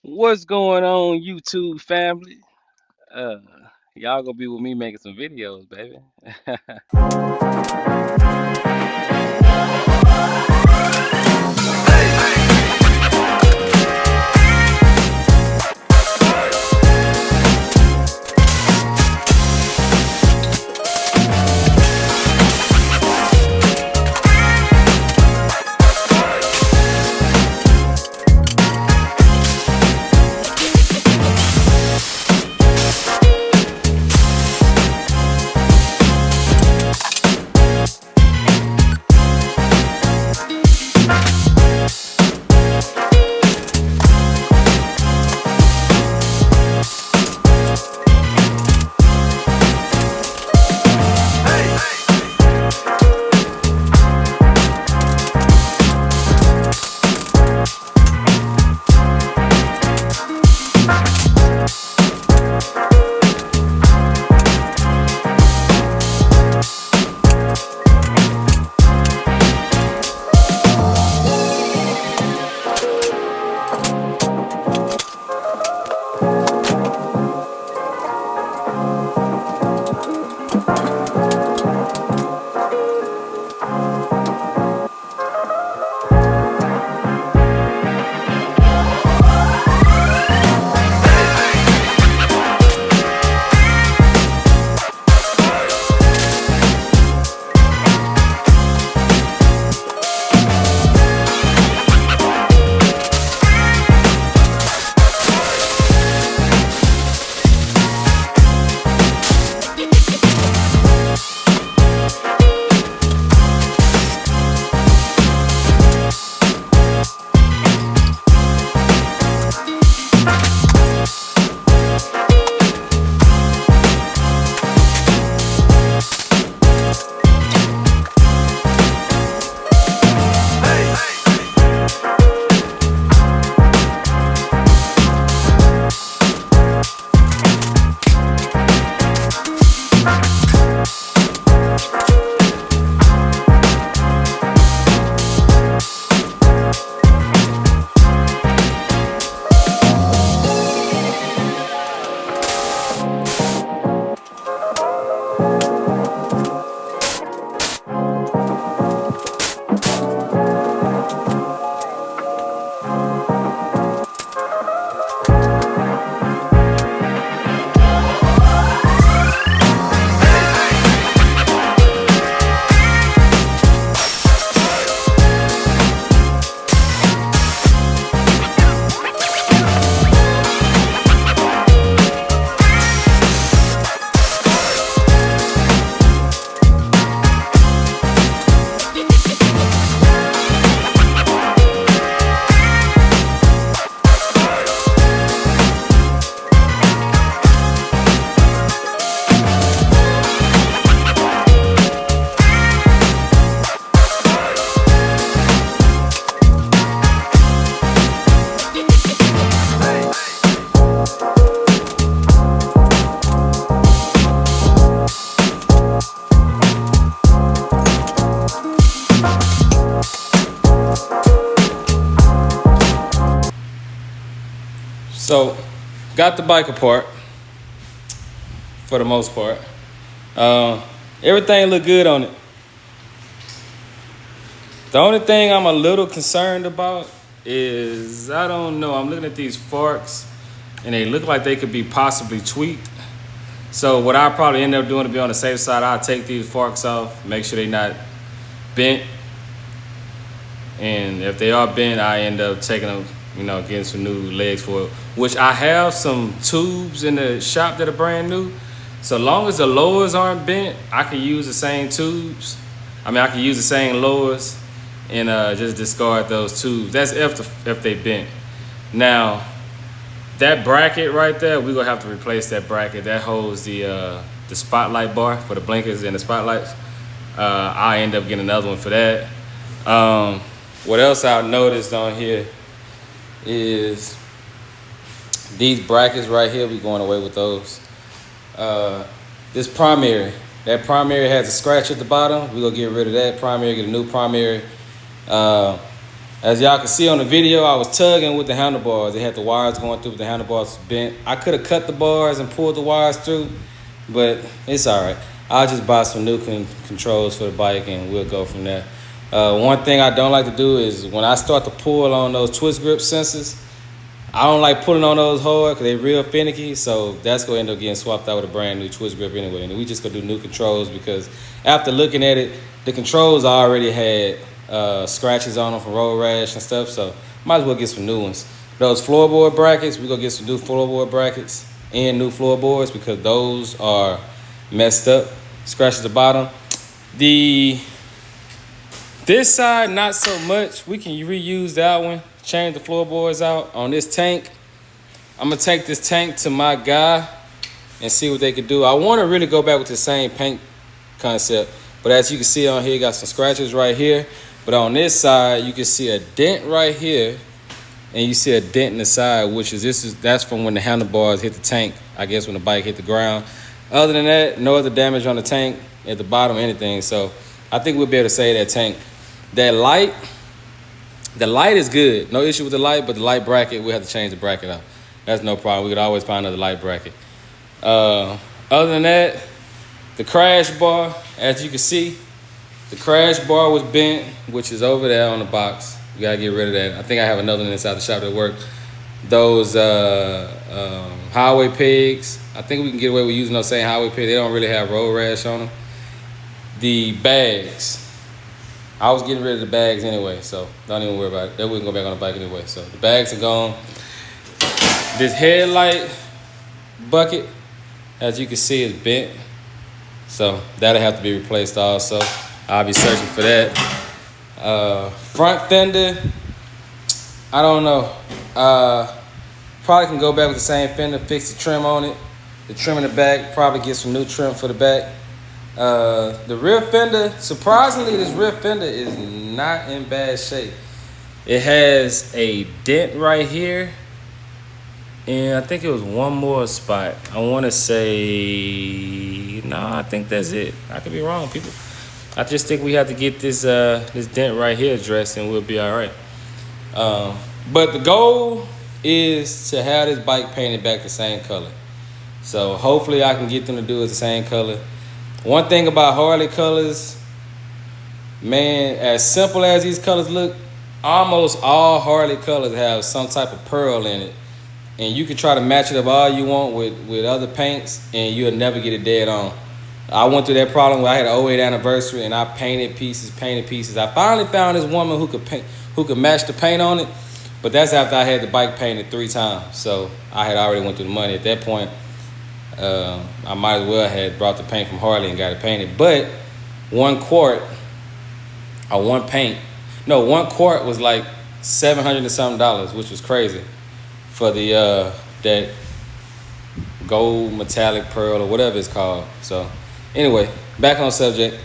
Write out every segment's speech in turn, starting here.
What's going on, YouTube family? Uh, y'all gonna be with me making some videos, baby. So, got the bike apart for the most part. Everything looked good on it. The only thing I'm a little concerned about is I don't know. I'm looking at these forks, and they look like they could be possibly tweaked. So what I probably end up doing to be on the safe side, I'll take these forks off, make sure they're not bent, and if they are bent, I end up taking them, getting some new legs for it. Which I have some tubes in the shop that are brand new. So long as the lowers aren't bent, I can use the same tubes. I can use the same lowers and just discard those tubes. That's if they bent. Now, that bracket right there, we're gonna have to replace that bracket. That holds the spotlight bar for the blinkers and the spotlights. I end up getting another one for that. What else I noticed on here is these brackets right here. We going away with those. This primary, that primary has a scratch at the bottom. We're gonna get rid of that primary, get a new primary. As y'all can see on the video, I was tugging with the handlebars. They had the wires going through, but the handlebars was bent. I could have cut the bars and pulled the wires through, but it's all right. I'll just buy some new controls for the bike and we'll go from there. One thing I don't like to do is when I start to pull on those twist grip sensors, I don't like pulling on those hard because they're real finicky. So that's going to end up getting swapped out with a brand new twist grip anyway. And we just going to do new controls because after looking at it, the controls already had scratches on them from road rash and stuff. So might as well get some new ones. Those floorboard brackets, we're going to get some new floorboard brackets and new floorboards because those are messed up. Scratches the bottom. This side, not so much. We can reuse that one. Change the floorboards out. On this tank, I'm going to take this tank to my guy and see what they could do. I want to really go back with the same paint concept. But as you can see on here, you got some scratches right here. But on this side, you can see a dent right here. And you see a dent in the side, that's from when the handlebars hit the tank. I guess when the bike hit the ground. Other than that, no other damage on the tank at the bottom or anything. So I think we'll be able to save that tank. The light is good. No issue with the light, but the light bracket, we have to change the bracket out. That's no problem. We could always find another light bracket. Other than that, the crash bar, as you can see, the crash bar was bent, which is over there on the box. We gotta get rid of that. I think I have another one inside the shop that works. Those highway pegs, I think we can get away with using those same highway pegs. They don't really have road rash on them. The bags, I was getting rid of the bags anyway, so don't even worry about it. They wouldn't go back on the bike anyway. So the bags are gone. This headlight bucket, as you can see, is bent. So that'll have to be replaced also. I'll be searching for that. Front fender, I don't know. Probably can go back with the same fender, fix the trim on it. The trim in the back, probably get some new trim for the back. The rear fender, surprisingly, this rear fender is not in bad shape. It has a dent right here. And I think it was one more spot. I want to say, no, I think that's it. I could be wrong, people. I just think we have to get this dent right here addressed and we'll be all right. But the goal is to have this bike painted back the same color. So hopefully I can get them to do it the same color. One thing about Harley colors, man, as simple as these colors look, almost all Harley colors have some type of pearl in it. And you can try to match it up all you want with other paints and you'll never get it dead on. I went through that problem where I had an 08 anniversary and I painted pieces. I finally found this woman who could match the paint on it, but that's after I had the bike painted 3 times. So I had already went through the money. At that point, I might as well had brought the paint from Harley and got it painted. But 1 quart was like $700 and something, which was crazy for the that gold metallic pearl or whatever it's called. So anyway, back on subject.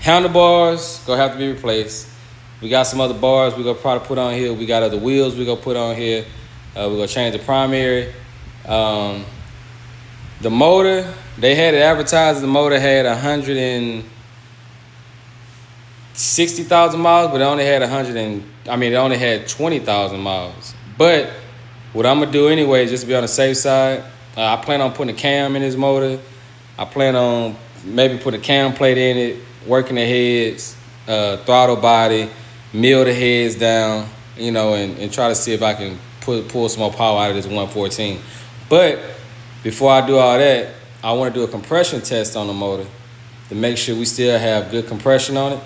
Handlebars gonna have to be replaced. We got some other bars we're gonna probably put on here. We got other wheels we're gonna put on here. We're gonna change the primary. The motor, they had it advertised. The motor had 160,000 miles, but it only had it only had 20,000 miles. But what I'm gonna do anyway is just to be on the safe side. I plan on putting a cam in this motor. I plan on maybe put a cam plate in it, working the heads, throttle body, mill the heads down, and try to see if I can pull some more power out of this 114. But before I do all that, I want to do a compression test on the motor to make sure we still have good compression on it.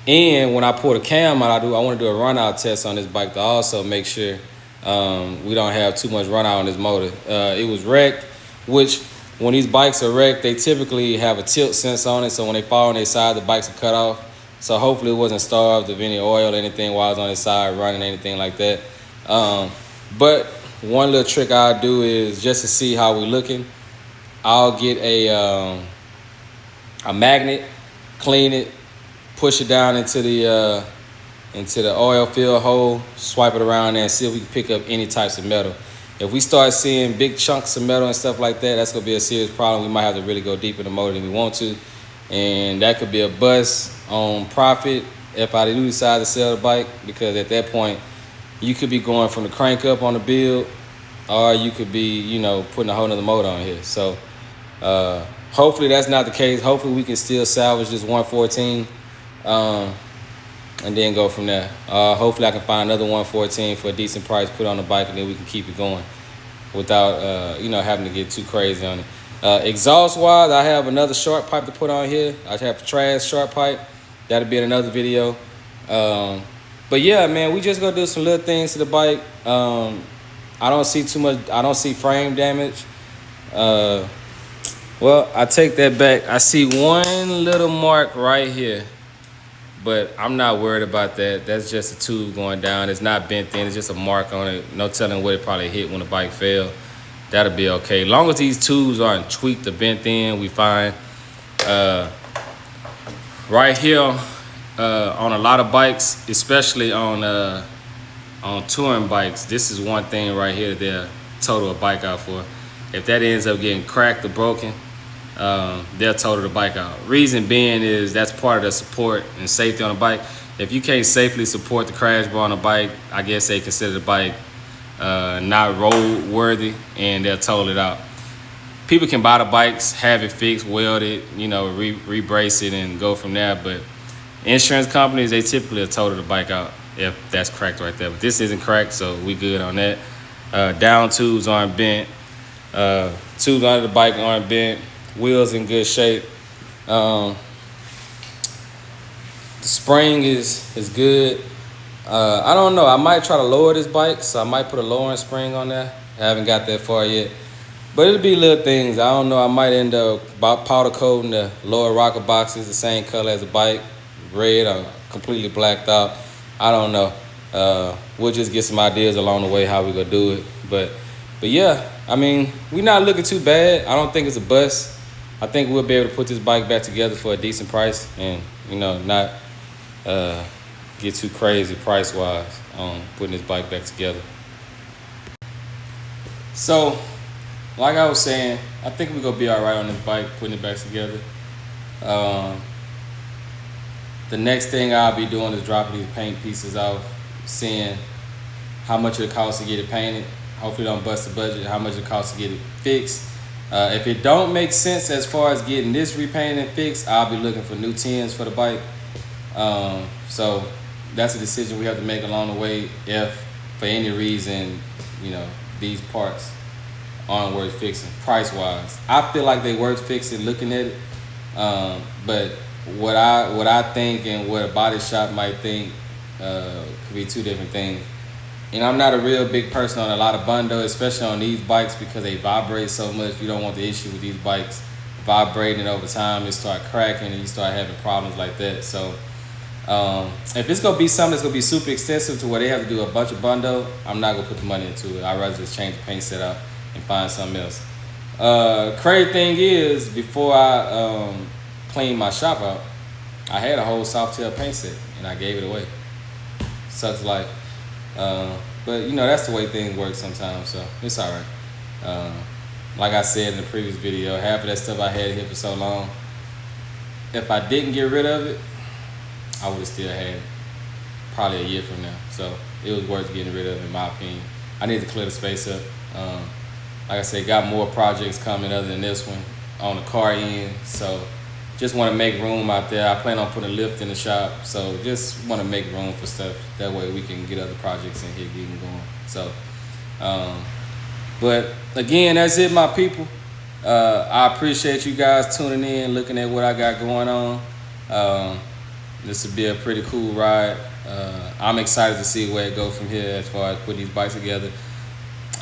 And when I pull the cam out, I want to do a run out test on this bike to also make sure we don't have too much run out on this motor. It was wrecked, which when these bikes are wrecked, they typically have a tilt sense on it. So when they fall on their side, the bikes are cut off. So hopefully it wasn't starved of any oil or anything while I was on its side running, anything like that. But one little trick I'll do is just to see how we're looking, I'll get a magnet, clean it, push it down into the oil fill hole, swipe it around there and see if we can pick up any types of metal. If we start seeing big chunks of metal and stuff like that, that's going to be a serious problem. We might have to really go deep in the motor than we want to. And that could be a bust on profit if I do decide to sell the bike, because at that point you could be going from the crank up on the build, or you could be, you know, putting a whole nother motor on here. So hopefully that's not the case. Hopefully we can still salvage this 114 and then go from there. Hopefully I can find another 114 for a decent price, put it on the bike, and then we can keep it going without you know, having to get too crazy on it. Exhaust wise, I have another short pipe to put on here. I have a trash short pipe. That'll be in another video. But yeah, man, we just gonna do some little things to the bike. I don't see too much. I don't see frame damage. Well, I take that back. I see one little mark right here, but I'm not worried about that. That's just a tube going down. It's not bent in. It's just a mark on it. No telling what it probably hit when the bike fell. That'll be okay. As long as these tubes aren't tweaked or bent in, we fine. Right here, on a lot of bikes, especially on touring bikes, this is one thing right here they'll total a bike out for. If that ends up getting cracked or broken, they'll total the bike out. Reason being is that's part of the support and safety on the bike. If you can't safely support the crash bar on a bike, I guess they consider the bike not road worthy, and they'll total it out. People can buy the bikes, have it fixed, weld it, you know, re-brace it and go from there. But insurance companies, they typically will total the bike out if that's cracked right there. But this isn't cracked, so we good on that. Down tubes aren't bent. Tubes under the bike aren't bent. Wheels in good shape. The spring is good. I don't know. I might try to lower this bike, so I might put a lowering spring on there. I haven't got that far yet. But it'll be little things. I don't know. I might end up powder coating the lower rocker boxes the same color as the bike, red or completely blacked out. I don't know. We'll just get some ideas along the way how we gonna do it. But yeah, I mean, we're not looking too bad. I don't think it's a bust. I think we'll be able to put this bike back together for a decent price, and you know, not get too crazy price wise on putting this bike back together. So, like I was saying, I think we're gonna be all right on this bike, putting it back together. The next thing I'll be doing is dropping these paint pieces off, seeing how much it costs to get it painted. Hopefully don't bust the budget, how much it costs to get it fixed. If it don't make sense as far as getting this repainted and fixed, I'll be looking for new tins for the bike. So that's a decision we have to make along the way if for any reason, you know, these parts aren't worth fixing price-wise. I feel like they worth fixing looking at it, but what I think and what a body shop might think could be two different things. And I'm not a real big person on a lot of bundle, especially on these bikes, because they vibrate so much. You don't want the issue with these bikes vibrating over time. It start cracking and you start having problems like that. So if it's gonna be something that's gonna be super extensive to where they have to do a bunch of bundle, I'm not gonna put the money into it. I'd rather just change the paint set out and find something else. Crazy thing is, before I cleaned my shop out, I had a whole Softail paint set and I gave it away. Sucks life. But you know, that's the way things work sometimes, so it's all right. Like I said in the previous video, half of that stuff I had here for so long, if I didn't get rid of it, I would have still had it probably a year from now. So it was worth getting rid of, in my opinion. I need to clear the space up. Like I said, got more projects coming other than this one on the car end, so just want to make room out there. I plan on putting a lift in the shop, so just want to make room for stuff. That way we can get other projects in here getting going. So, but again, that's it, my people. I appreciate you guys tuning in, looking at what I got going on. This will be a pretty cool ride. I'm excited to see where it goes from here as far as putting these bikes together.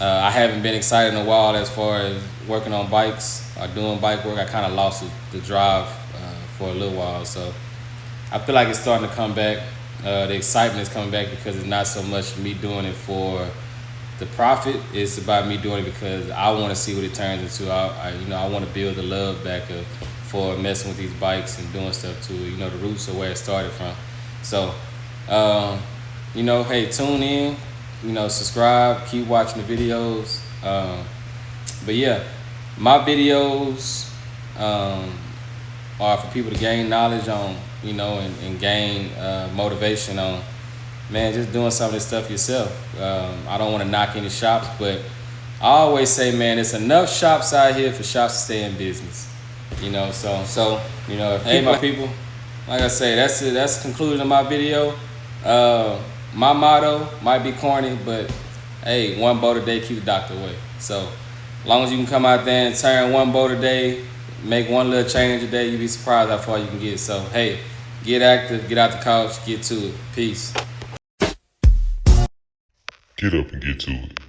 I haven't been excited in a while as far as working on bikes or doing bike work. I kind of lost the drive for a little while, so I feel like it's starting to come back. The excitement is coming back because it's not so much me doing it for the profit. It's about me doing it because I want to see what it turns into. I want to build the love back for messing with these bikes and doing stuff to it. You know, the roots of where it started from. So, you know, hey, tune in. You know, subscribe, keep watching the videos. But yeah, my videos are for people to gain knowledge on, you know, and gain motivation on, man, just doing some of this stuff yourself. I don't want to knock any shops, but I always say, man, there's enough shops out here for shops to stay in business. You know, so you know, hey, my people, like I say, that's it. That's the conclusion of my video. My motto might be corny, but hey, one boat a day keep the doctor away. So as long as you can come out there and turn one boat a day, make one little change a day, you'd be surprised how far you can get. So hey, get active, get out the couch, get to it. Peace. Get up and get to it.